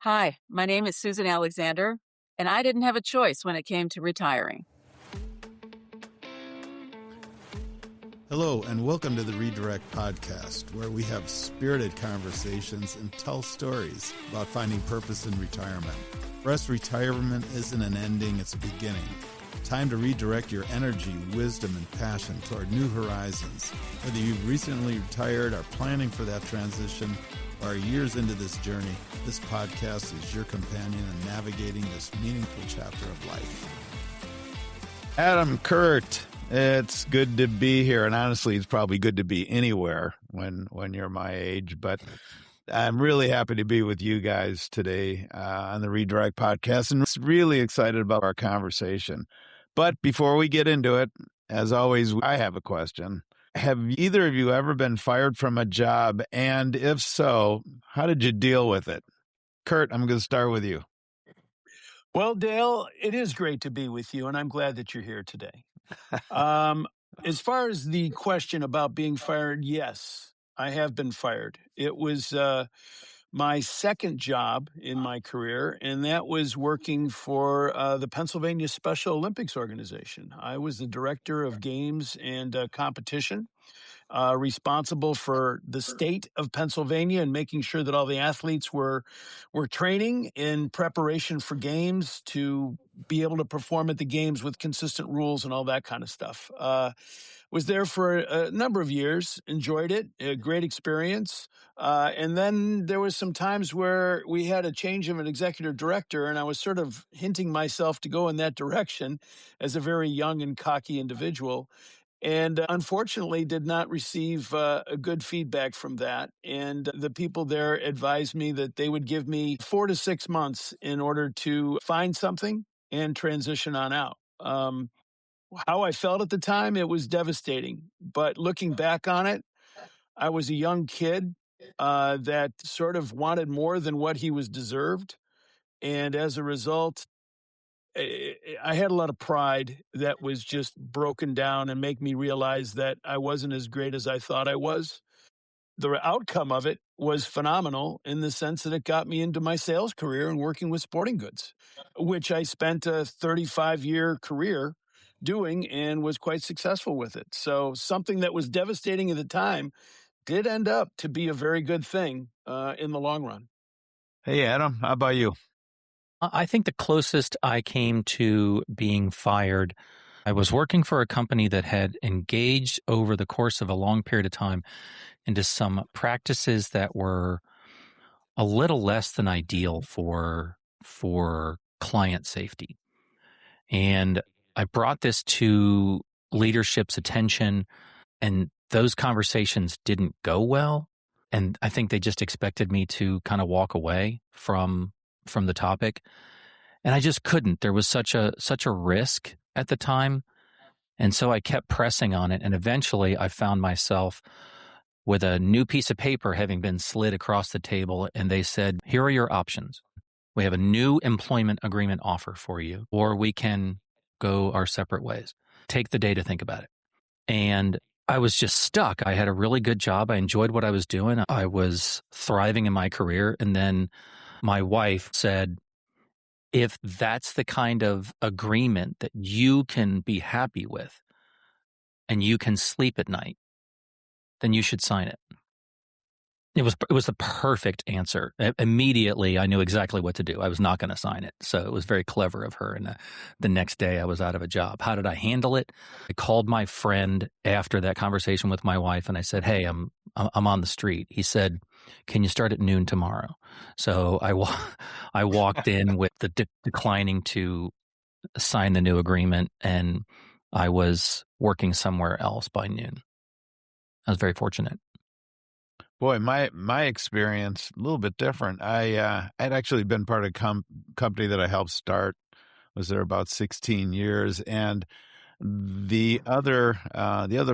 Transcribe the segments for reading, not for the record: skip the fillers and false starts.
Hi, my name is Susan Alexander, and I didn't have a choice when it came to retiring. Hello, and welcome to the Redirect Podcast, where we have spirited conversations and tell stories about finding purpose in retirement. For us, retirement isn't an ending, it's a beginning. Time to redirect your energy, wisdom, and passion toward new horizons. Whether you've recently retired, are planning for that transition, or are years into this journey, this podcast is your companion in navigating this meaningful chapter of life. Adam, Curt, it's good to be here. And honestly, it's probably good to be anywhere when you're my age. But I'm really happy to be with you guys today on the Redirect Podcast, and really excited about our conversation. But before we get into it, as always, I have a question. Have either of you ever been fired from a job? And if so, how did you deal with it? Curt, I'm going to start with you. Well, Dale, it is great to be with you, and I'm glad that you're here today. As far as the question about being fired, yes, I have been fired. It was my second job in my career, and that was working for the Pennsylvania Special Olympics Organization. I was the director of games and competition, responsible for the state of Pennsylvania and making sure that all the athletes were training in preparation for games to be able to perform at the games with consistent rules and all that kind of stuff. Was there for a number of years, enjoyed it, a great experience. And then there was some times where we had a change of an executive director, and I was sort of hinting myself to go in that direction as a very young and cocky individual. And unfortunately did not receive a good feedback from that. And the people there advised me that they would give me 4 to 6 months in order to find something and transition on out. How I felt at the time, it was devastating. But looking back on it, I was a young kid that sort of wanted more than what he was deserved. And as a result, I had a lot of pride that was just broken down and make me realize that I wasn't as great as I thought I was. The outcome of it was phenomenal in the sense that it got me into my sales career and working with sporting goods, which I spent a 35-year career doing and was quite successful with it. So something that was devastating at the time did end up to be a very good thing in the long run. Hey, Adam, how about you? I think the closest I came to being fired, I was working for a company that had engaged over the course of a long period of time into some practices that were a little less than ideal for client safety. And I brought this to leadership's attention, and those conversations didn't go well. And I think they just expected me to kind of walk away from the topic. And I just couldn't. There was such a risk at the time. And so I kept pressing on it. And eventually I found myself with a new piece of paper having been slid across the table. And they said, here are your options. We have a new employment agreement offer for you, or we can go our separate ways. Take the day to think about it. And I was just stuck. I had a really good job. I enjoyed what I was doing. I was thriving in my career. And then my wife said, if that's the kind of agreement that you can be happy with and you can sleep at night, then you should sign it. It was the perfect answer. Immediately, I knew exactly what to do. I was not going to sign it. So it was very clever of her. And the next day, I was out of a job. How did I handle it? I called my friend after that conversation with my wife, and I said, "Hey, I'm on the street." He said, "Can you start at noon tomorrow?" So I walked in with the declining to sign the new agreement, and I was working somewhere else by noon. I was very fortunate. Boy, my experience a little bit different. I'd actually been part of a company that I helped start. Was there about 16 years, and the other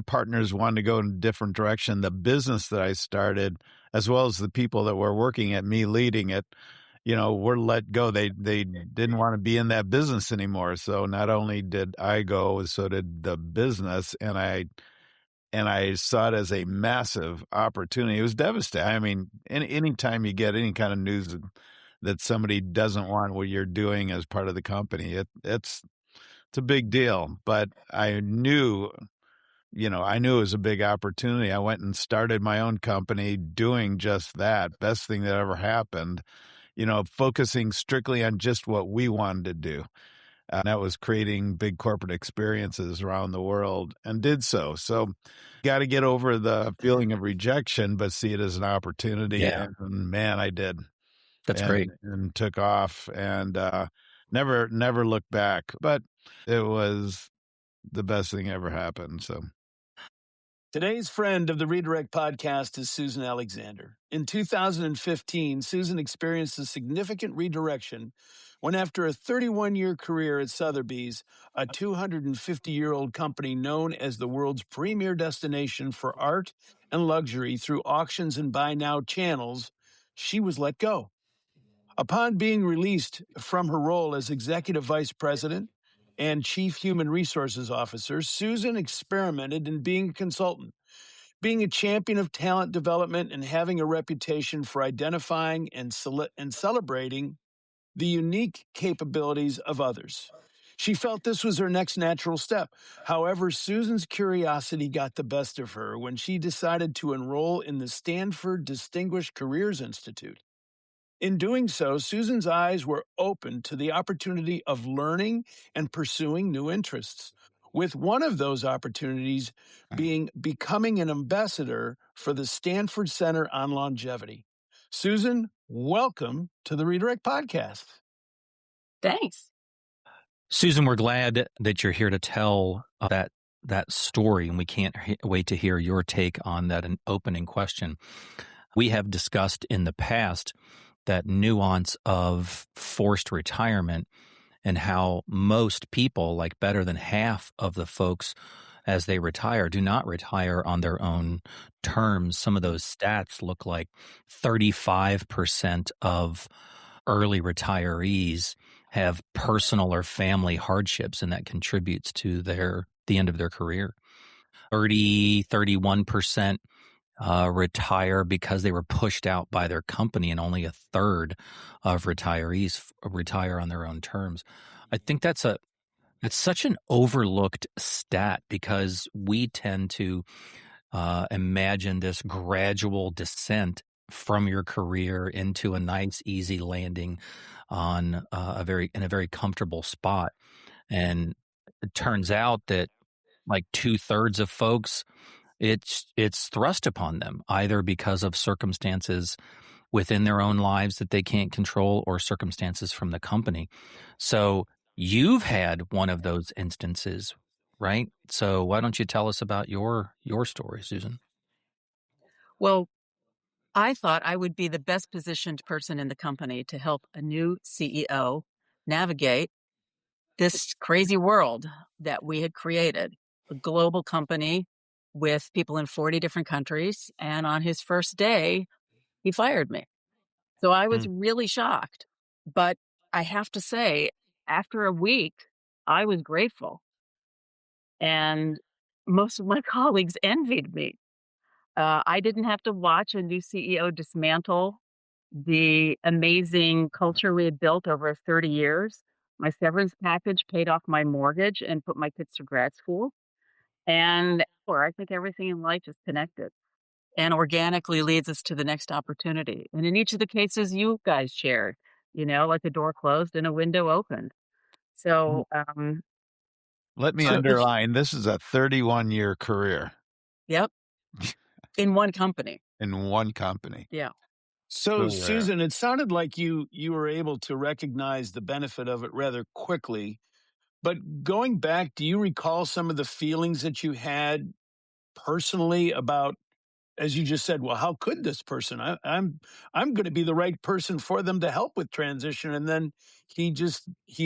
partners wanted to go in a different direction. The business that I started, as well as the people that were working at me leading it, were let go. They didn't want to be in that business anymore. So not only did I go, so did the business, and I saw it as a massive opportunity. It was devastating. I mean, anytime you get any kind of news that somebody doesn't want what you're doing as part of the company. It's a big deal, but I knew it was a big opportunity. I went and started my own company doing just that. Best thing that ever happened, focusing strictly on just what we wanted to do. And that was creating big corporate experiences around the world, and did so. So got to get over the feeling of rejection, but see it as an opportunity. Yeah. And man, I did. That's great. And took off, and never looked back. But it was the best thing ever happened. So Today's friend of the Redirect podcast is Susan Alexander. In 2015, Susan experienced a significant redirection when, after a 31-year career at Sotheby's, a 250-year-old company known as the world's premier destination for art and luxury through auctions and buy now channels, she was let go. Upon being released from her role as executive vice president and chief human resources officer, Susan experimented in being a consultant, being a champion of talent development, and having a reputation for identifying and celebrating the unique capabilities of others. She felt this was her next natural step. However, Susan's curiosity got the best of her when she decided to enroll in the Stanford Distinguished Careers Institute. In doing so, Susan's eyes were opened to the opportunity of learning and pursuing new interests, with one of those opportunities being becoming an ambassador for the Stanford Center on Longevity. Susan, welcome to the Redirect Podcast. Thanks. Susan, we're glad that you're here to tell that story, and we can't wait to hear your take on that opening question. We have discussed in the past that nuance of forced retirement and how most people, like better than half of the folks as they retire, do not retire on their own terms. Some of those stats look like 35% of early retirees have personal or family hardships, and that contributes to the end of their career. 31% retire because they were pushed out by their company, and only a third of retirees retire on their own terms. I think that's such an overlooked stat, because we tend to imagine this gradual descent from your career into a nice, easy landing on in a very comfortable spot. And it turns out that like 2/3 of folks, it's thrust upon them, either because of circumstances within their own lives that they can't control, or circumstances from the company. So you've had one of those instances, right? So why don't you tell us about your story, Susan? Well, I thought I would be the best positioned person in the company to help a new CEO navigate this crazy world that we had created, a global company with people in 40 different countries. And on his first day, he fired me. So I was really shocked. But I have to say, after a week, I was grateful. And most of my colleagues envied me. I didn't have to watch a new CEO dismantle the amazing culture we had built over 30 years. My severance package paid off my mortgage and put my kids to grad school. And or I think everything in life is connected and organically leads us to the next opportunity. And in each of the cases you guys shared, like a door closed and a window opened. So, let me So- underline, this is a 31-year career yep, in one company. in one company. Yeah. So, rare. Susan, it sounded like you were able to recognize the benefit of it rather quickly. But going back, do you recall some of the feelings that you had personally about, as you just said, well, how could this person? I'm going to be the right person for them to help with transition, and then he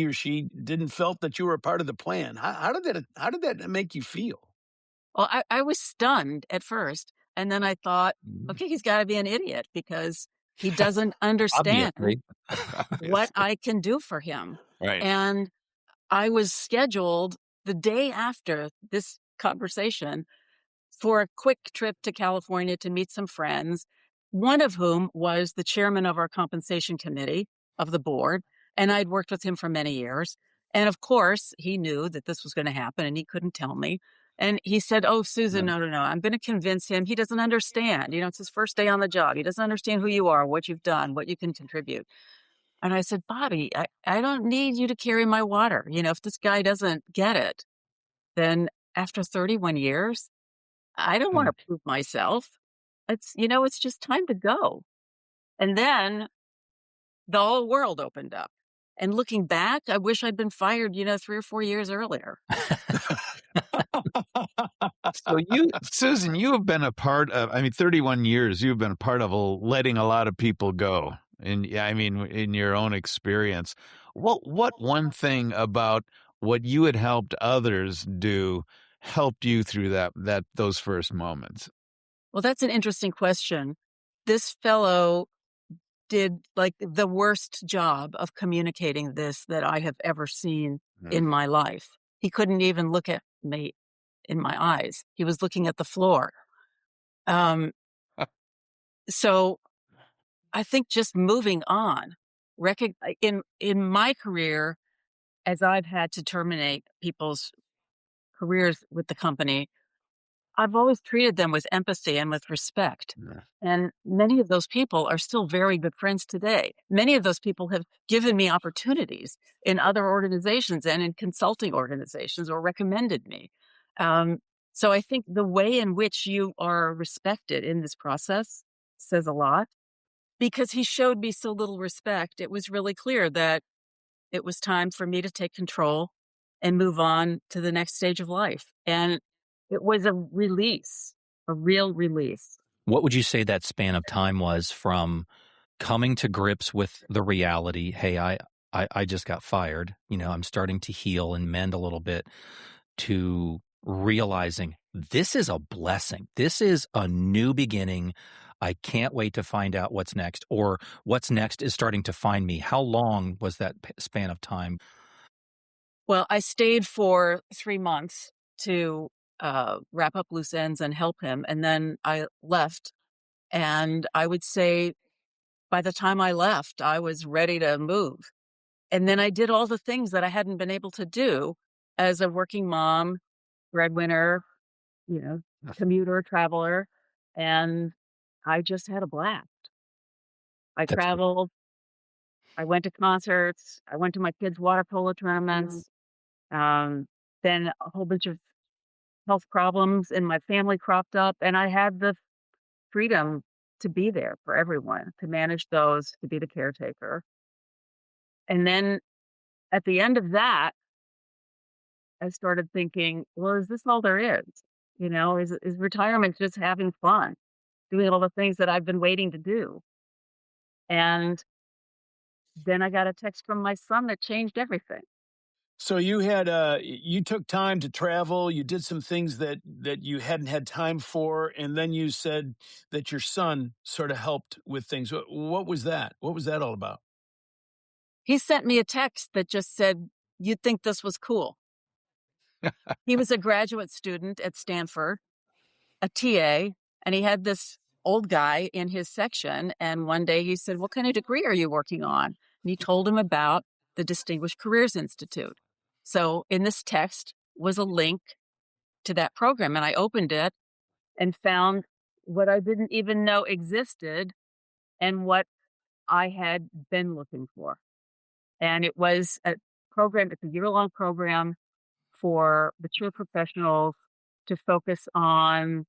or she didn't felt that you were a part of the plan. How did that make you feel? Well, I was stunned at first. And then I thought, okay, he's got to be an idiot because he doesn't understand Obviously. what I can do for him. Right. And I was scheduled the day after this conversation for a quick trip to California to meet some friends, one of whom was the chairman of our compensation committee. of the board, and I'd worked with him for many years. And of course, he knew that this was going to happen and he couldn't tell me. And he said, "Oh, Susan, no, no, no. I'm going to convince him. He doesn't understand. It's his first day on the job. He doesn't understand who you are, what you've done, what you can contribute." And I said, "Bobby, I don't need you to carry my water. If this guy doesn't get it, then after 31 years, I don't want to prove myself. It's just time to go." And then the whole world opened up. And looking back, I wish I'd been fired, 3 or 4 years earlier. So Susan, you have been a part of, 31 years, you've been a part of letting a lot of people go. And in your own experience, what one thing about what you had helped others do helped you through those first moments? Well, that's an interesting question. This fellow did like the worst job of communicating this that I have ever seen in my life. He couldn't even look at me in my eyes. He was looking at the floor. So I think just moving on, in my career, as I've had to terminate people's careers with the company, I've always treated them with empathy and with respect. Yeah. And many of those people are still very good friends today. Many of those people have given me opportunities in other organizations and in consulting organizations or recommended me. So I think the way in which you are respected in this process says a lot. Because he showed me so little respect, it was really clear that it was time for me to take control and move on to the next stage of life. And it was a release, a real release. What would you say that span of time was from coming to grips with the reality, hey, I just got fired, I'm starting to heal and mend a little bit, to realizing this is a blessing. This is a new beginning. I can't wait to find out what's next, or what's next is starting to find me. How long was that span of time? Well, I stayed for 3 months to wrap up loose ends and help him. And then I left. And I would say by the time I left, I was ready to move. And then I did all the things that I hadn't been able to do as a working mom, breadwinner, you know, commuter, traveler. And I just had a blast. I That's traveled. I went to concerts. I went to my kids' water polo tournaments. Um, then a whole bunch of health problems in my family cropped up, and I had the freedom to be there for everyone, to manage those, to be the caretaker. And then at the end of that, I started thinking, well, is this all there is? Is retirement just having fun, doing all the things that I've been waiting to do? And then I got a text from my son that changed everything. So you took time to travel, you did some things that you hadn't had time for, and then you said that your son sort of helped with things. What was that? What was that all about? He sent me a text that just said, "You'd think this was cool." He was a graduate student at Stanford, a TA, and he had this old guy in his section. And one day he said, "What kind of degree are you working on?" And he told him about the Distinguished Careers Institute. So in this text was a link to that program. And I opened it and found what I didn't even know existed and what I had been looking for. And it was a program, it's a year-long program for mature professionals to focus on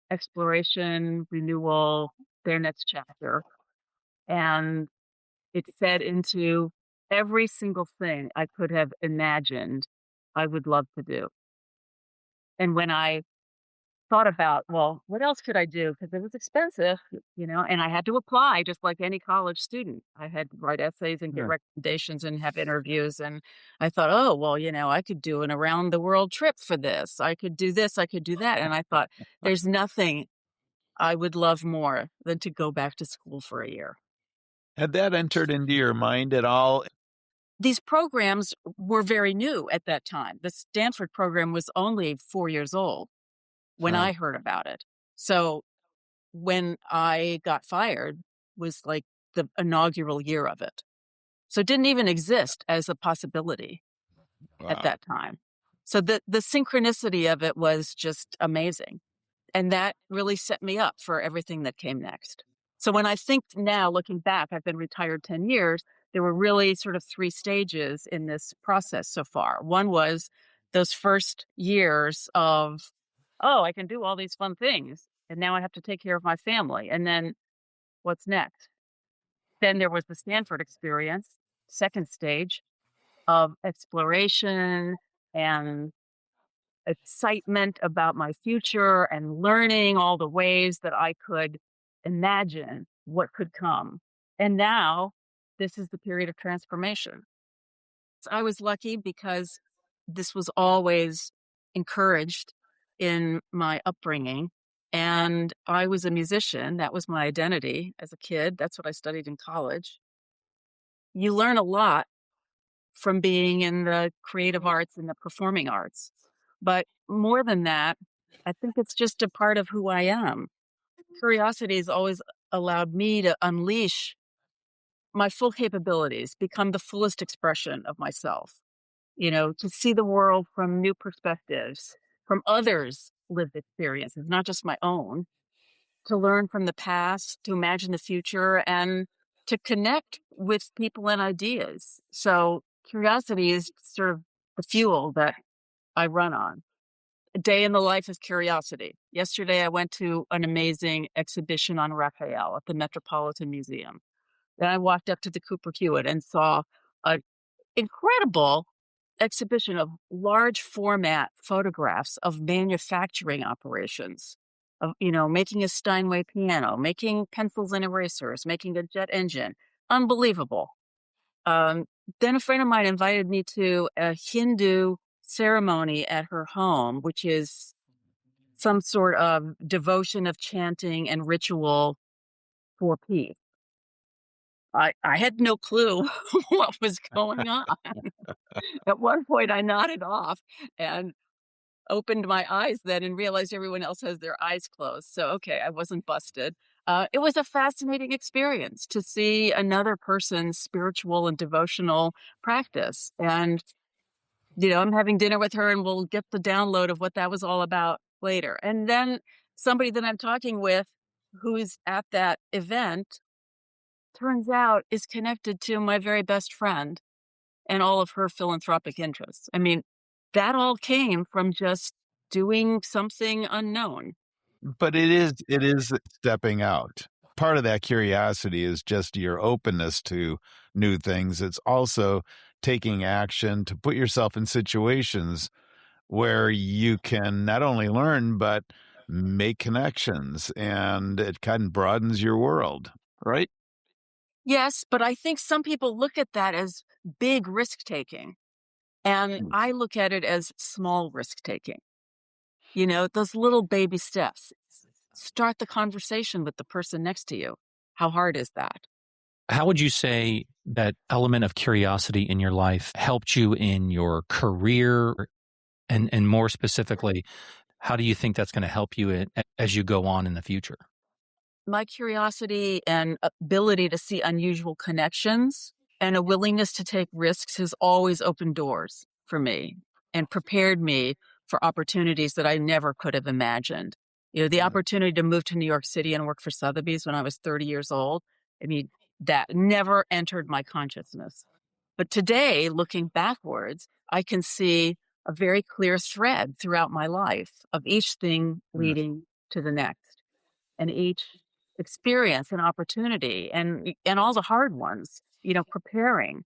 exploration, renewal, their next chapter. And it fed into every single thing I could have imagined I would love to do. And when I thought about, well, what else could I do? Because it was expensive, and I had to apply just like any college student. I had to write essays and get Yeah. recommendations and have interviews. And I thought, oh, well, I could do an around the world trip for this. I could do this. I could do that. And I thought, there's nothing I would love more than to go back to school for a year. Had that entered into your mind at all? These programs were very new at that time. The Stanford program was only 4 years old when I heard about it. So when I got fired was like the inaugural year of it. So it didn't even exist as a possibility at Wow. that time. So the synchronicity of it was just amazing. And that really set me up for everything that came next. So when I think now, looking back, I've been retired 10 years, there were really sort of 3 stages in this process so far. One was those first years of, oh, I can do all these fun things, and now I have to take care of my family. And then what's next? Then there was the Stanford experience, second stage of exploration and excitement about my future and learning all the ways that I could imagine what could come. And now this is the period of transformation. So I was lucky because this was always encouraged in my upbringing. And I was a musician. That was my identity as a kid. That's what I studied in college. You learn a lot from being in the creative arts and the performing arts. But more than that, I think it's just a part of who I am. Curiosity has always allowed me to unleash my full capabilities, become the fullest expression of myself, to see the world from new perspectives, from others' lived experiences, not just my own, to learn from the past, to imagine the future, and to connect with people and ideas. So curiosity is sort of the fuel that I run on. A day in the life of curiosity. Yesterday, I went to an amazing exhibition on Raphael at the Metropolitan Museum. Then I walked up to the Cooper Hewitt and saw an incredible exhibition of large format photographs of manufacturing operations, of making a Steinway piano, making pencils and erasers, making a jet engine. Unbelievable. Um, then a friend of mine invited me to a Hindu ceremony at her home, which is some sort of devotion of chanting and ritual for peace. I had no clue what was going on. At one point, I nodded off and opened my eyes then and realized everyone else has their eyes closed. So, okay, I wasn't busted. It was a fascinating experience to see another person's spiritual and devotional practice. And, I'm having dinner with her and we'll get the download of what that was all about later. And then somebody that I'm talking with who is at that event turns out is connected to my very best friend and all of her philanthropic interests. I mean, that all came from just doing something unknown. But it is stepping out. Part of that curiosity is just your openness to new things. It's also taking action to put yourself in situations where you can not only learn, but make connections, and it kind of broadens your world, right? Yes, but I think some people look at that as big risk taking. And Mm. I look at it as small risk taking. Those little baby steps. Start the conversation with the person next to you. How hard is that? How would you say that element of curiosity in your life helped you in your career? And more specifically, how do you think that's going to help you as you go on in the future? My curiosity and ability to see unusual connections and a willingness to take risks has always opened doors for me and prepared me for opportunities that I never could have imagined. The opportunity to move to New York City and work for Sotheby's when I was 30 years old, I mean, that never entered my consciousness. But today, looking backwards, I can see a very clear thread throughout my life of each thing Mm. leading to the next and each experience and opportunity and all the hard ones, preparing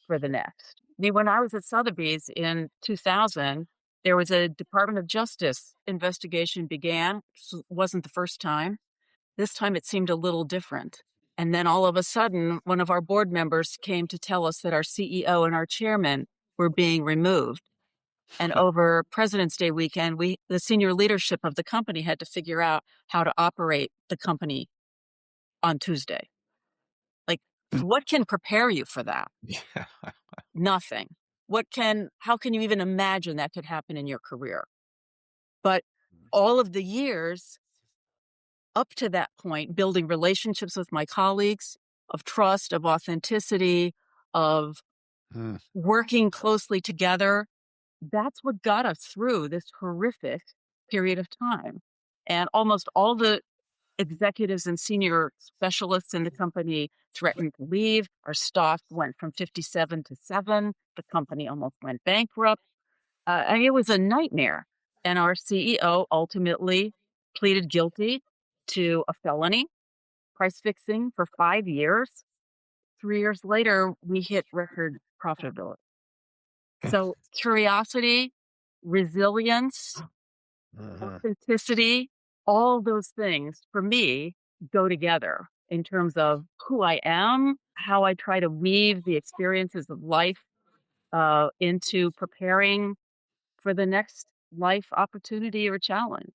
for the next. I mean, when I was at Sotheby's in 2000, there was a Department of Justice investigation began. This wasn't the first time. This time it seemed a little different. And then all of a sudden, one of our board members came to tell us that our CEO and our chairman were being removed. And over President's Day weekend, the senior leadership of the company had to figure out how to operate the company on Tuesday. Like, what can prepare you for that? Yeah. Nothing. How can you even imagine that could happen in your career? But all of the years up to that point, building relationships with my colleagues of trust, of authenticity, of working closely together. That's what got us through this horrific period of time. And almost all the executives and senior specialists in the company threatened to leave. Our stock went from 57 to 7. The company almost went bankrupt. And it was a nightmare. And our CEO ultimately pleaded guilty to a felony, price fixing for 5 years. 3 years later, we hit record profitability. So curiosity, resilience, authenticity, all those things for me go together in terms of who I am, how I try to weave the experiences of life into preparing for the next life opportunity or challenge.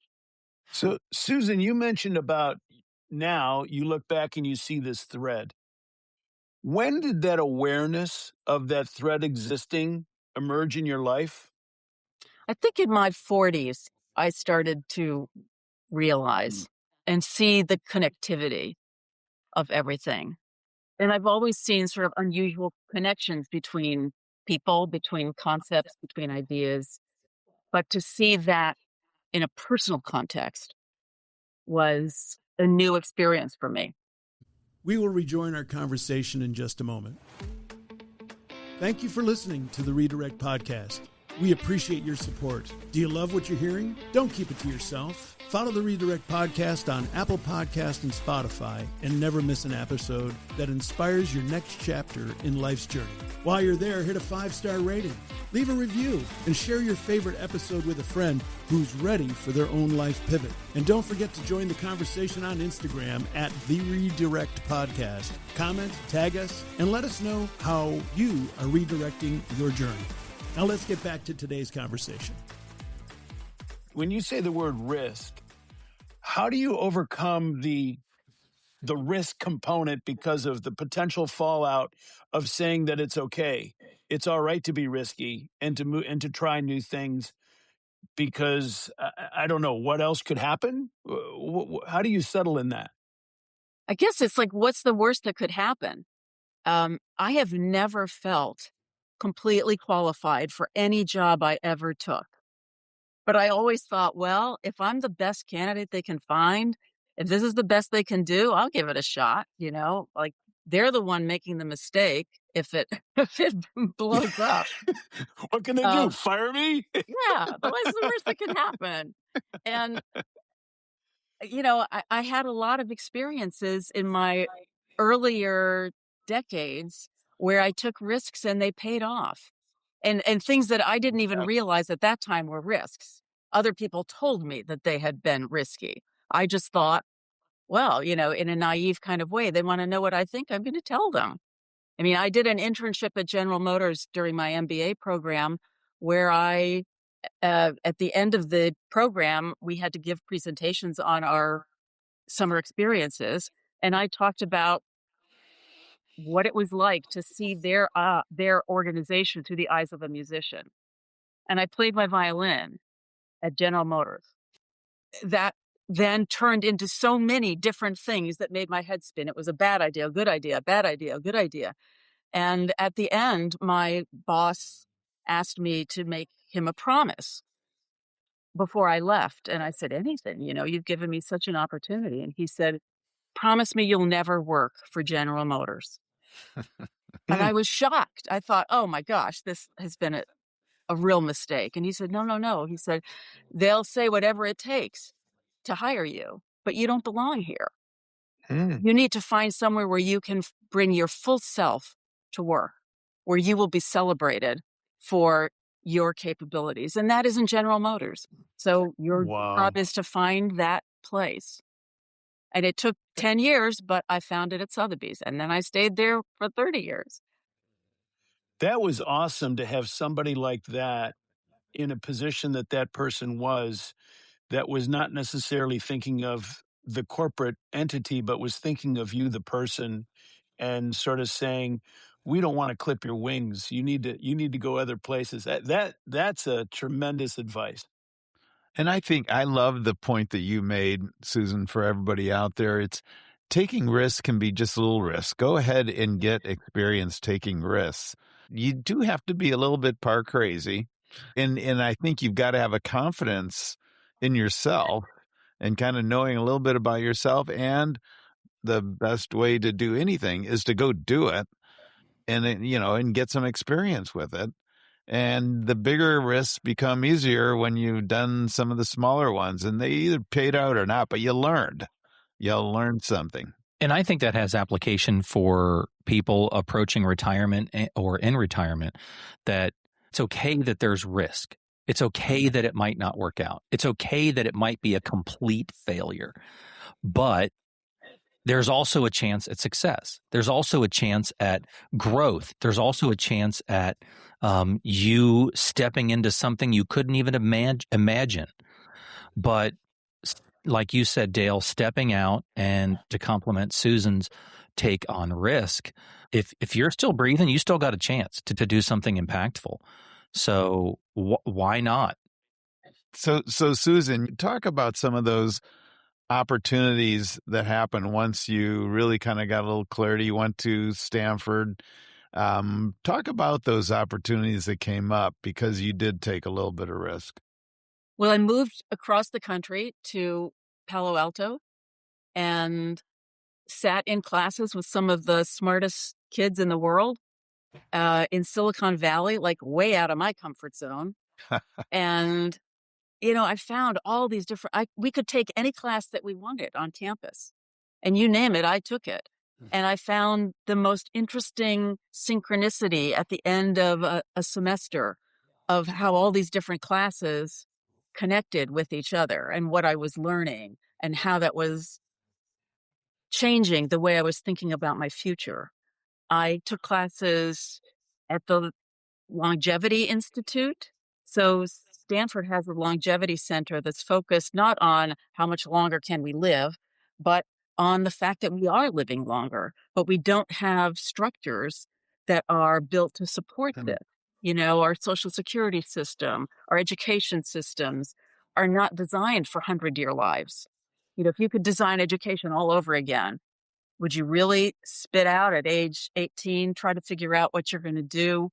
So, Susan, you mentioned about now you look back and you see this thread. When did that awareness of that thread existing emerge in your life? I think in my 40s, I started to realize and see the connectivity of everything. And I've always seen sort of unusual connections between people, between concepts, between ideas. But to see that in a personal context was a new experience for me. We will rejoin our conversation in just a moment. Thank you for listening to the Redirect Podcast. We appreciate your support. Do you love what you're hearing? Don't keep it to yourself. Follow the Redirect Podcast on Apple Podcast and Spotify and never miss an episode that inspires your next chapter in life's journey. While you're there, hit a 5-star rating, leave a review, and share your favorite episode with a friend who's ready for their own life pivot. And don't forget to join the conversation on Instagram at The Redirect Podcast. Comment, tag us, and let us know how you are redirecting your journey. Now let's get back to today's conversation. When you say the word risk, how do you overcome the risk component because of the potential fallout of saying that it's okay, it's all right to be risky and to move and to try new things because I don't know what else could happen? How do you settle in that? I guess it's like, what's the worst that could happen? I have never felt completely qualified for any job I ever took. But I always thought, well, if I'm the best candidate they can find, if this is the best they can do, I'll give it a shot. Like they're the one making the mistake if it if it blows up. What can they do? Fire me? Yeah, but what's the worst that can happen? And I had a lot of experiences in my earlier decades where I took risks and they paid off. And things that I didn't even realize at that time were risks. Other people told me that they had been risky. I just thought, well, in a naive kind of way, they want to know what I think. I'm going to tell them. I mean, I did an internship at General Motors during my MBA program where at the end of the program, we had to give presentations on our summer experiences. And I talked about what it was like to see their organization through the eyes of a musician. And I played my violin at General Motors. That then turned into so many different things that made my head spin. It was a bad idea, a good idea, a bad idea, a good idea. And at the end, my boss asked me to make him a promise before I left. And I said, anything, you've given me such an opportunity. And he said, promise me you'll never work for General Motors. And I was shocked. I thought, oh my gosh, this has been a real mistake. And he said, no. He said, they'll say whatever it takes to hire you, but you don't belong here. You need to find somewhere where you can bring your full self to work, where you will be celebrated for your capabilities. And that is in General Motors. So your job is to find that place. And it took 10 years, but I found it at Sotheby's. And then I stayed there for 30 years. That was awesome to have somebody like that in a position that person was, that was not necessarily thinking of the corporate entity, but was thinking of you, the person, and sort of saying, we don't want to clip your wings. You need to go other places. That's a tremendous advice. And I think I love the point that you made, Susan, for everybody out there. taking risks can be just a little risk. Go ahead and get experience taking risks. You do have to be a little bit par crazy. And I think you've got to have a confidence in yourself and kind of knowing a little bit about yourself. And the best way to do anything is to go do it and get some experience with it. And the bigger risks become easier when you've done some of the smaller ones, and they either paid out or not, but you learned. You'll learn something. And I think that has application for people approaching retirement or in retirement, that it's okay that there's risk. It's okay that it might not work out. It's okay that it might be a complete failure. But there's also a chance at success. There's also a chance at growth. There's also a chance at you stepping into something you couldn't even imagine. But like you said, Dale, stepping out, and to complement Susan's take on risk, if you're still breathing, you still got a chance to do something impactful. So why not? So Susan, talk about some of those opportunities that happen once you really kind of got a little clarity. You went to Stanford. Talk about those opportunities that came up because you did take a little bit of risk. Well, I moved across the country to Palo Alto and sat in classes with some of the smartest kids in the world in Silicon Valley, like way out of my comfort zone. And, I found all these we could take any class that we wanted on campus, and you name it, I took it. And I found the most interesting synchronicity at the end of a semester of how all these different classes connected with each other and what I was learning and how that was changing the way I was thinking about my future. I took classes at the Longevity Institute. So Stanford has a longevity center that's focused not on how much longer can we live, but on the fact that we are living longer, but we don't have structures that are built to support this. Our social security system, our education systems are not designed for 100-year lives. If you could design education all over again, would you really spit out at age 18, try to figure out what you're going to do,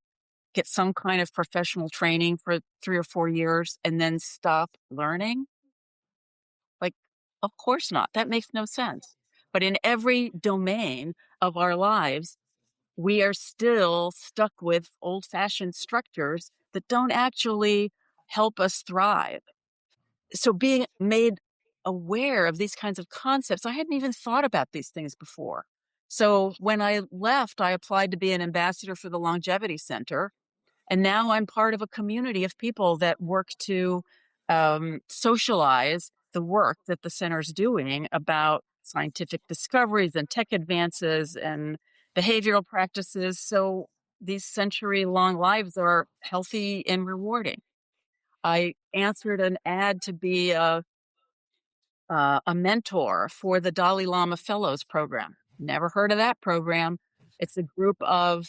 get some kind of professional training for 3 or 4 years, and then stop learning? Like, of course not. That makes no sense. But in every domain of our lives, we are still stuck with old-fashioned structures that don't actually help us thrive. So being made aware of these kinds of concepts, I hadn't even thought about these things before. So when I left, I applied to be an ambassador for the Longevity Center. And now I'm part of a community of people that work to socialize the work that the center's doing about scientific discoveries and tech advances and behavioral practices. So these century-long lives are healthy and rewarding. I answered an ad to be a mentor for the Dalai Lama Fellows Program. Never heard of that program. It's a group of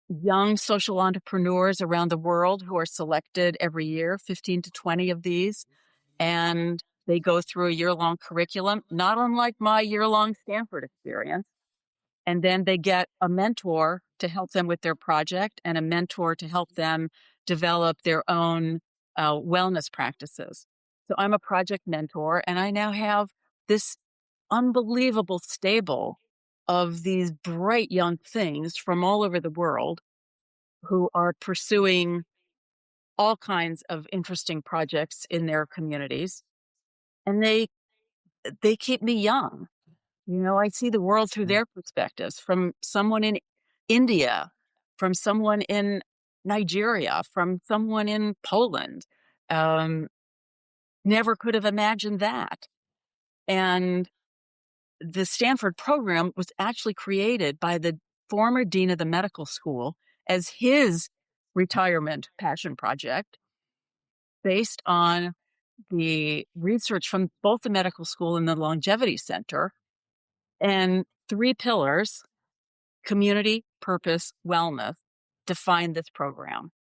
young social entrepreneurs around the world who are selected every year, 15 to 20 of these. And they go through a year-long curriculum, not unlike my year-long Stanford experience. And then they get a mentor to help them with their project and a mentor to help them develop their own wellness practices. So I'm a project mentor, and I now have this unbelievable stable of these bright young things from all over the world who are pursuing all kinds of interesting projects in their communities. And they keep me young. I see the world through their perspectives, from someone in India, from someone in Nigeria, from someone in Poland. Never could have imagined that. And the Stanford program was actually created by the former dean of the medical school as his retirement passion project, based on the research from both the medical school and the longevity center, and 3 pillars: community, purpose, wellness, define this program.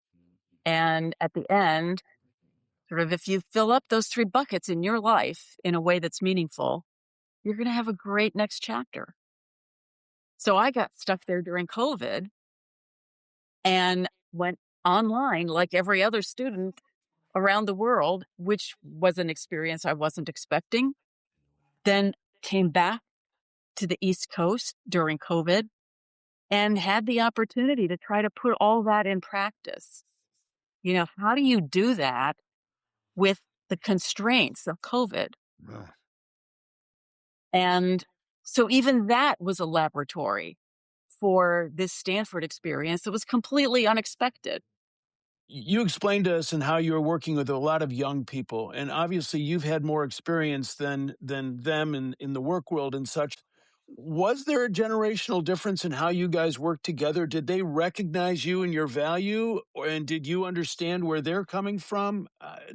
And at the end, sort of, if you fill up those 3 buckets in your life in a way that's meaningful, you're going to have a great next chapter. So I got stuck there during COVID and went online like every other student around the world, which was an experience I wasn't expecting. Then came back to the East Coast during COVID and had the opportunity to try to put all that in practice. How do you do that with the constraints of COVID? Ugh. And so even that was a laboratory for this Stanford experience that was completely unexpected. You explained to us and how you were working with a lot of young people, and obviously you've had more experience than them in the work world and such. Was there a generational difference in how you guys worked together? Did they recognize you and your value, and did you understand where they're coming from?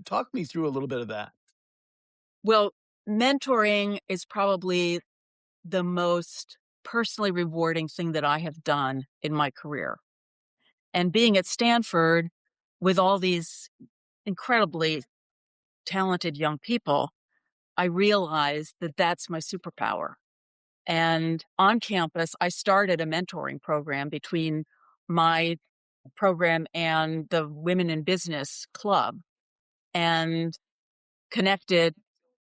Talk me through a little bit of that. Well, mentoring is probably the most personally rewarding thing that I have done in my career. And being at Stanford with all these incredibly talented young people, I realized that that's my superpower. And on campus, I started a mentoring program between my program and the Women in Business Club, and connected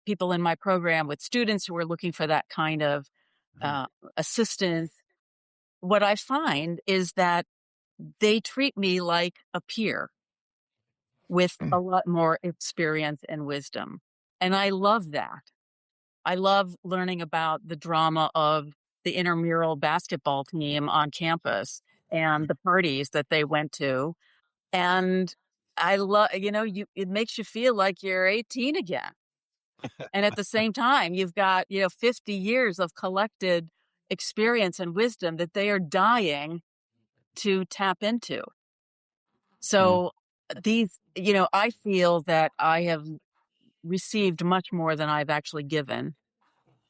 people in my program with students who were looking for that kind of uh, assistance. What I find is that they treat me like a peer with a lot more experience and wisdom. And I love that. I love learning about the drama of the intramural basketball team on campus and the parties that they went to. And I love, it makes you feel like you're 18 again. And at the same time, you've got, 50 years of collected experience and wisdom that they are dying to tap into. So I feel that I have received much more than I've actually given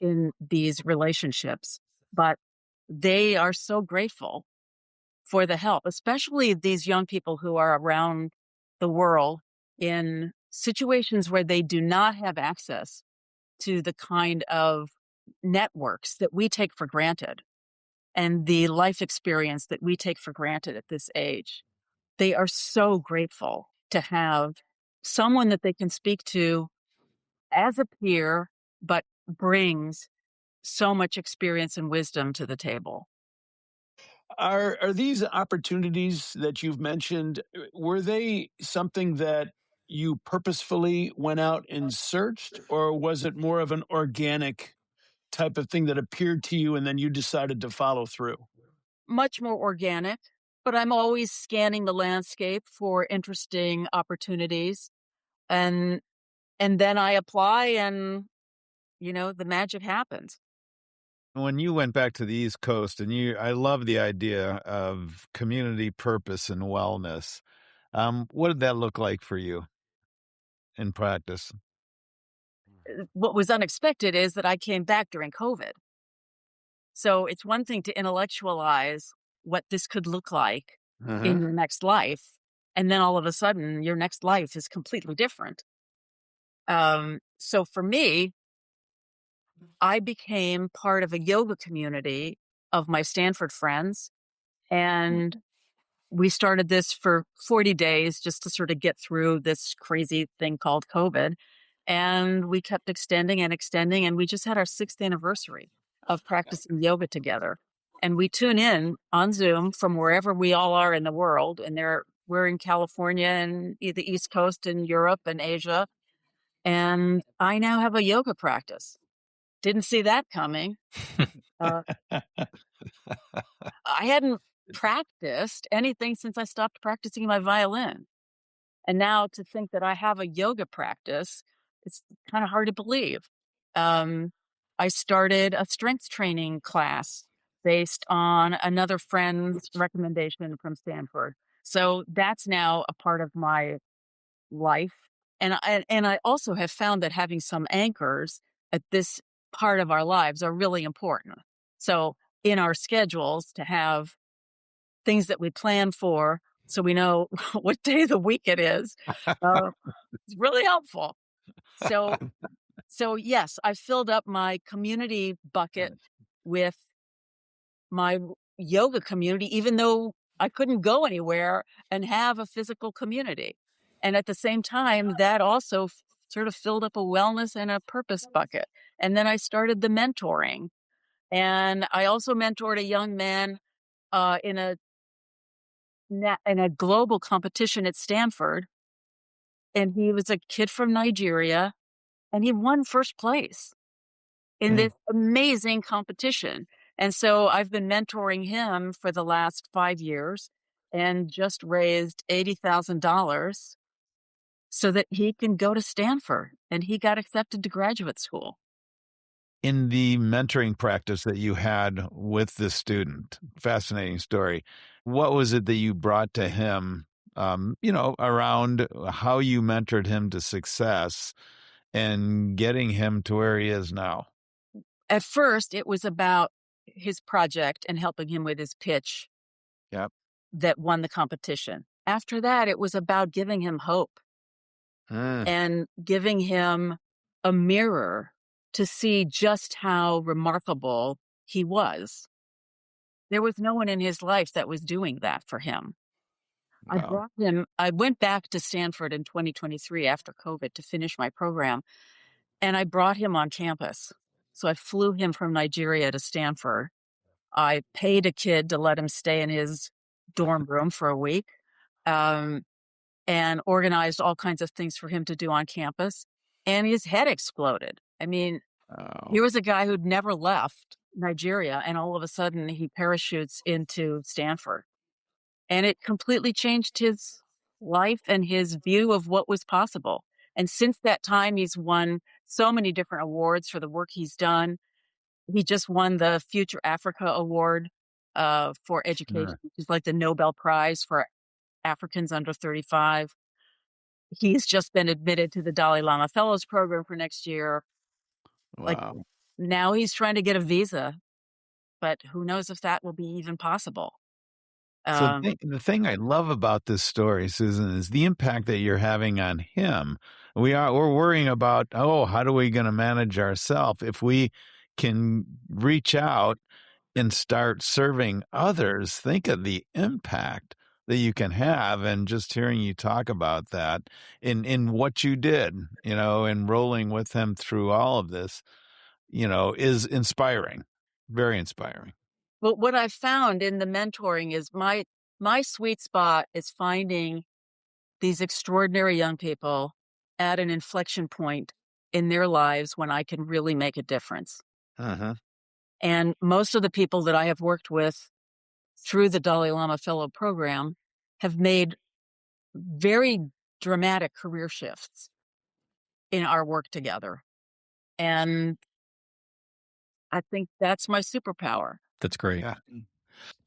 in these relationships, but they are so grateful for the help, especially these young people who are around the world in situations where they do not have access to the kind of networks that we take for granted and the life experience that we take for granted at this age. They are so grateful to have someone that they can speak to as a peer, but brings so much experience and wisdom to the table. Are these opportunities that you've mentioned, were they something that you purposefully went out and searched, or was it more of an organic type of thing that appeared to you and then you decided to follow through? Much more organic, but I'm always scanning the landscape for interesting opportunities. And then I apply and, the magic happens. When you went back to the East Coast, and I love the idea of community purpose and wellness. What did that look like for you in practice? What was unexpected is that I came back during COVID. So it's one thing to intellectualize what this could look like in Uh-huh. your next life. And then all of a sudden, your next life is completely different. So for me, I became part of a yoga community of my Stanford friends. And we started this for 40 days just to sort of get through this crazy thing called COVID. And we kept extending and extending. And we just had our 6th anniversary of practicing yoga together. And we tune in on Zoom from wherever we all are in the world. And we're in California and the East Coast and Europe and Asia. And I now have a yoga practice. Didn't see that coming. Uh, I hadn't practiced anything since I stopped practicing my violin. And now to think that I have a yoga practice, it's kind of hard to believe. Um, I started a strength training class based on another friend's recommendation from Stanford. So that's now a part of my life. And I also have found that having some anchors at this part of our lives are really important. So in our schedules to have things that we plan for so we know what day of the week it is, uh, it's really helpful. So So yes, I filled up my community bucket with my yoga community, even though I couldn't go anywhere and have a physical community. And at the same time, that also sort of filled up a wellness and a purpose bucket. And then I started the mentoring. And I also mentored a young man in a global competition at Stanford. And he was a kid from Nigeria, and he won first place in this amazing competition. And so I've been mentoring him for the last 5 years and just raised $80,000 so that he can go to Stanford, and he got accepted to graduate school. In the mentoring practice that you had with this student, fascinating story. What was it that you brought to him, around how you mentored him to success and getting him to where he is now? At first, it was about his project and helping him with his pitch Yep. that won the competition. After that, it was about giving him hope Mm, and giving him a mirror to see just how remarkable he was. There was no one in his life that was doing that for him. wow. I went back to Stanford in 2023 after COVID to finish my program, and I brought him on campus. So I flew him from Nigeria to Stanford. I paid a kid to let him stay in his dorm room for a week, um, and organized all kinds of things for him to do on campus. And his head exploded. I mean, Wow. here was a guy who'd never left Nigeria, and all of a sudden he parachutes into Stanford. And it completely changed his life and his view of what was possible. And since that time, he's won so many different awards for the work he's done. He just won the Future Africa Award for education, Sure. which is like the Nobel Prize for Africans under 35. He's just been admitted to the Dalai Lama Fellows Program for next year. Like, Wow. now he's trying to get a visa, but who knows if that will be even possible. So Um, the thing I love about this story, Susan, is the impact that you're having on him. We're worrying about, how do we going to manage ourselves? If we can reach out and start serving others, think of the impact that you can have. And just hearing you talk about that in what you did, enrolling with him through all of this, is inspiring, very inspiring. but what I've found in the mentoring is my sweet spot is finding these extraordinary young people at an inflection point in their lives when I can really make a difference. Uh-huh. And most of the people that I have worked with through the Dalai Lama Fellow Program have made very dramatic career shifts in our work together. And I think that's my superpower. That's great. Yeah.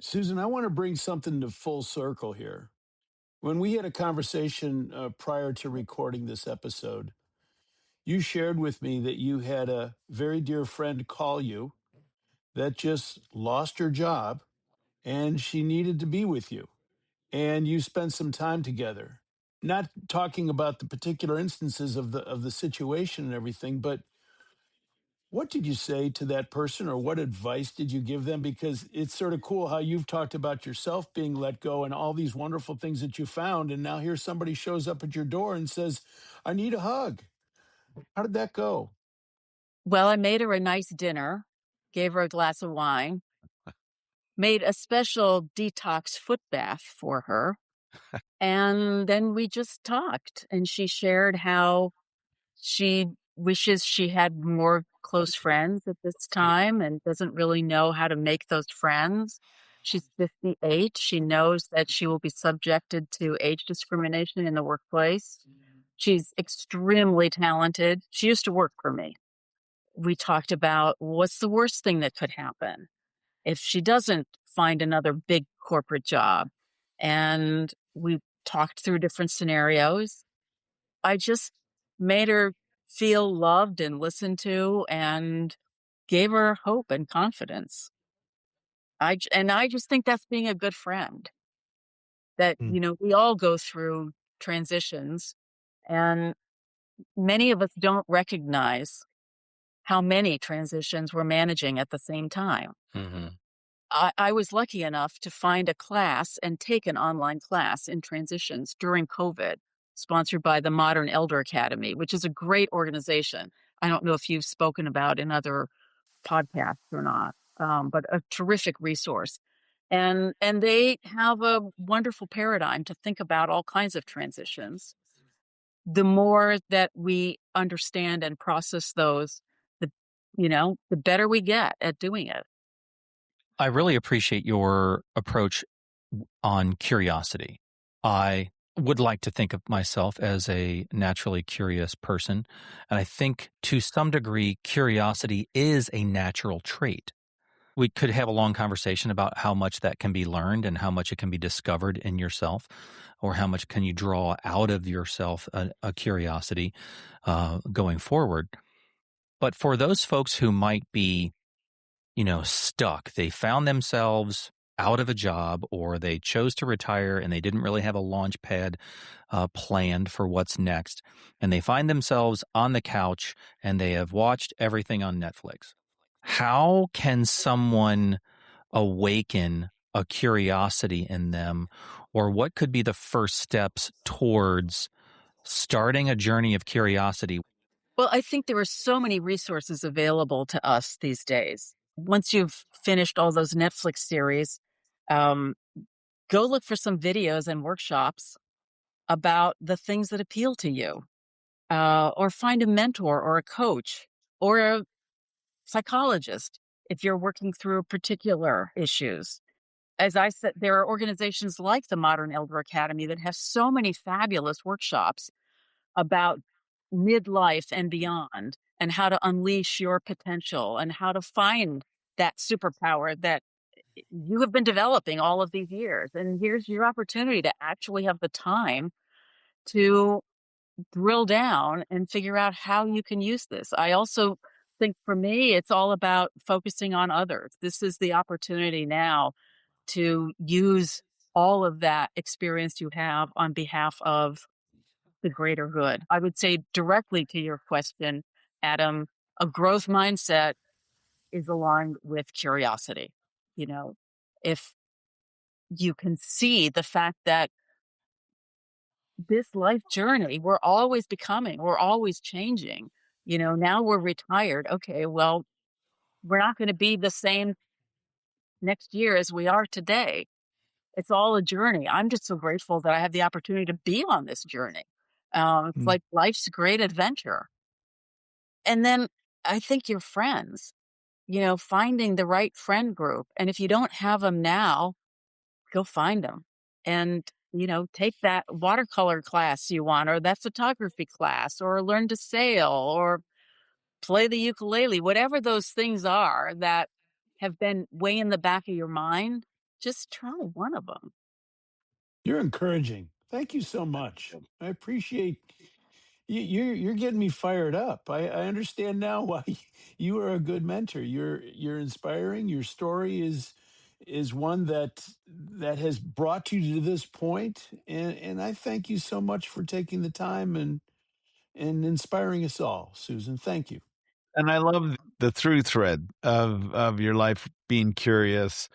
Susan, I want to bring something to full circle here. When we had a conversation prior to recording this episode, you shared with me that you had a very dear friend call you that just lost her job and she needed to be with you. And you spent some time together. Not talking about the particular instances of the situation and everything, but what did you say to that person, or what advice did you give them? Because it's sort of cool how you've talked about yourself being let go and all these wonderful things that you found. And now here somebody shows up at your door and says, I need a hug. How did that go? Well, I made her a nice dinner, gave her a glass of wine, made a special detox foot bath for her. And then we just talked, and she shared how she wishes she had more close friends at this time and doesn't really know how to make those friends. She's 58. She knows that she will be subjected to age discrimination in the workplace. She's extremely talented. She used to work for me. We talked about what's the worst thing that could happen if she doesn't find another big corporate job. And we talked through different scenarios. I just made her feel loved and listened to and gave her hope and confidence. And I just think that's being a good friend. That, Mm. we all go through transitions, and many of us don't recognize how many transitions we're managing at the same time. Mm-hmm. I was lucky enough to find a class and take an online class in transitions during COVID, sponsored by the Modern Elder Academy, which is a great organization. I don't know if you've spoken about in other podcasts or not, but a terrific resource. And they have a wonderful paradigm to think about all kinds of transitions. The more that we understand and process those, the the better we get at doing it. I really appreciate your approach on curiosity. I would like to think of myself as a naturally curious person. And I think to some degree, curiosity is a natural trait. We could have a long conversation about how much that can be learned and how much it can be discovered in yourself, or how much can you draw out of yourself a curiosity going forward. But for those folks who might be stuck. They found themselves out of a job, or they chose to retire and they didn't really have a launch pad planned for what's next. And they find themselves on the couch and they have watched everything on Netflix. How can someone awaken a curiosity in them, or what could be the first steps towards starting a journey of curiosity? Well, I think there are so many resources available to us these days. Once you've finished all those Netflix series, um, go look for some videos and workshops about the things that appeal to you, or find a mentor or a coach or a psychologist if you're working through particular issues. As I said, there are organizations like the Modern Elder Academy that have so many fabulous workshops about midlife and beyond, and how to unleash your potential and how to find that superpower that you have been developing all of these years. And here's your opportunity to actually have the time to drill down and figure out how you can use this. I also think for me, it's all about focusing on others. This is the opportunity now to use all of that experience you have on behalf of the greater good. I would say directly to your question, Adam, a growth mindset is aligned with curiosity. You know, if you can see the fact that this life journey, we're always becoming, we're always changing. Now we're retired. Okay, well, we're not going to be the same next year as we are today. It's all a journey. I'm just so grateful that I have the opportunity to be on this journey. It's Mm. like life's a great adventure. And then I think your friends, finding the right friend group. And if you don't have them now, go find them and, take that watercolor class you want, or that photography class, or learn to sail, or play the ukulele, whatever those things are that have been way in the back of your mind, just try one of them. You're encouraging. Thank you so much. I appreciate you. You're getting me fired up. I understand now why you are a good mentor. You're inspiring. Your story is one that has brought you to this point, and I thank you so much for taking the time and inspiring us all, Susan. Thank you. And I love the through thread of your life being curious,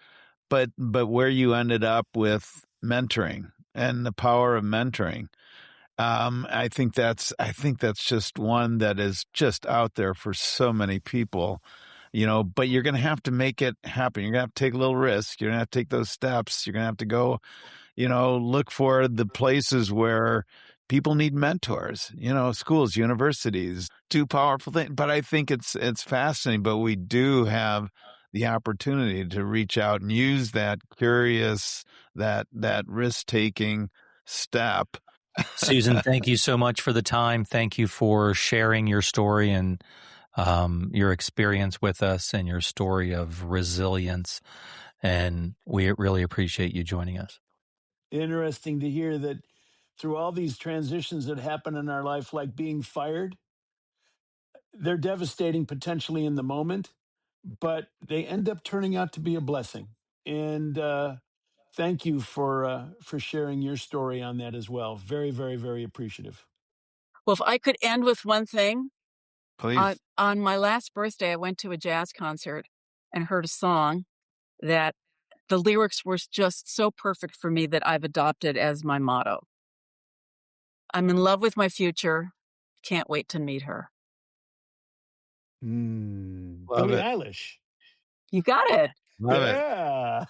but where you ended up with mentoring and the power of mentoring. I think that's just one that is just out there for so many people, but you're going to have to make it happen. You're going to have to take a little risk. You're going to have to take those steps. You're going to have to go, look for the places where people need mentors, schools, universities, two powerful things. But I think it's fascinating, but we do have the opportunity to reach out and use that curious, that risk-taking step. Susan, thank you so much for the time. Thank you for sharing your story and your experience with us and your story of resilience. And we really appreciate you joining us. Interesting to hear that through all these transitions that happen in our life, like being fired, they're devastating potentially in the moment, but they end up turning out to be a blessing. And thank you for sharing your story on that as well. Very, very, very appreciative. Well, if I could end with one thing, Please. On my last birthday, I went to a jazz concert and heard a song that the lyrics were just so perfect for me that I've adopted as my motto. I'm in love with my future. Can't wait to meet her. Love Billie it. Eilish. You got it. Love it. Yeah.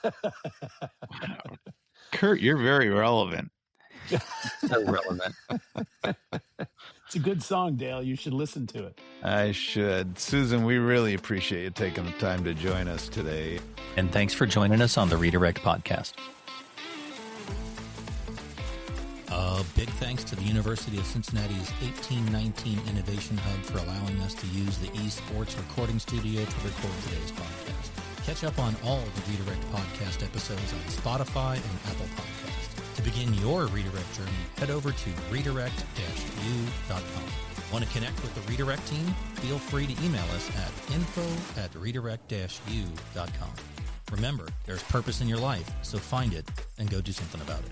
Curt, you're very relevant. So relevant. It's a good song, Dale. You should listen to it. I should. Susan, we really appreciate you taking the time to join us today. And thanks for joining us on the Redirect Podcast. A big thanks to the University of Cincinnati's 1819 Innovation Hub for allowing us to use the eSports recording studio to record today's podcast. Catch up on all the Redirect Podcast episodes on Spotify and Apple Podcasts. To begin your redirect journey, head over to redirect-u.com. Want to connect with the Redirect team? Feel free to email us at info@redirect-u.com. Remember, there's purpose in your life, so find it and go do something about it.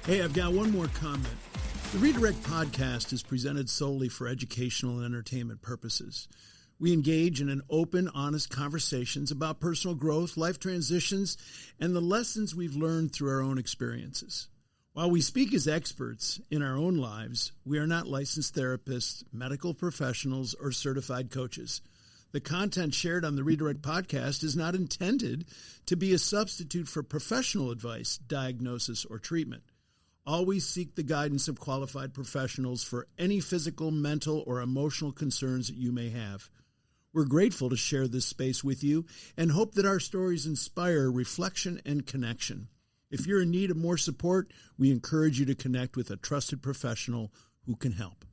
Hey, I've got one more comment. The Redirect Podcast is presented solely for educational and entertainment purposes. We engage in an open, honest conversations about personal growth, life transitions, and the lessons we've learned through our own experiences. While we speak as experts in our own lives, we are not licensed therapists, medical professionals, or certified coaches. The content shared on the Redirect Podcast is not intended to be a substitute for professional advice, diagnosis, or treatment. Always seek the guidance of qualified professionals for any physical, mental, or emotional concerns that you may have. We're grateful to share this space with you and hope that our stories inspire reflection and connection. If you're in need of more support, we encourage you to connect with a trusted professional who can help.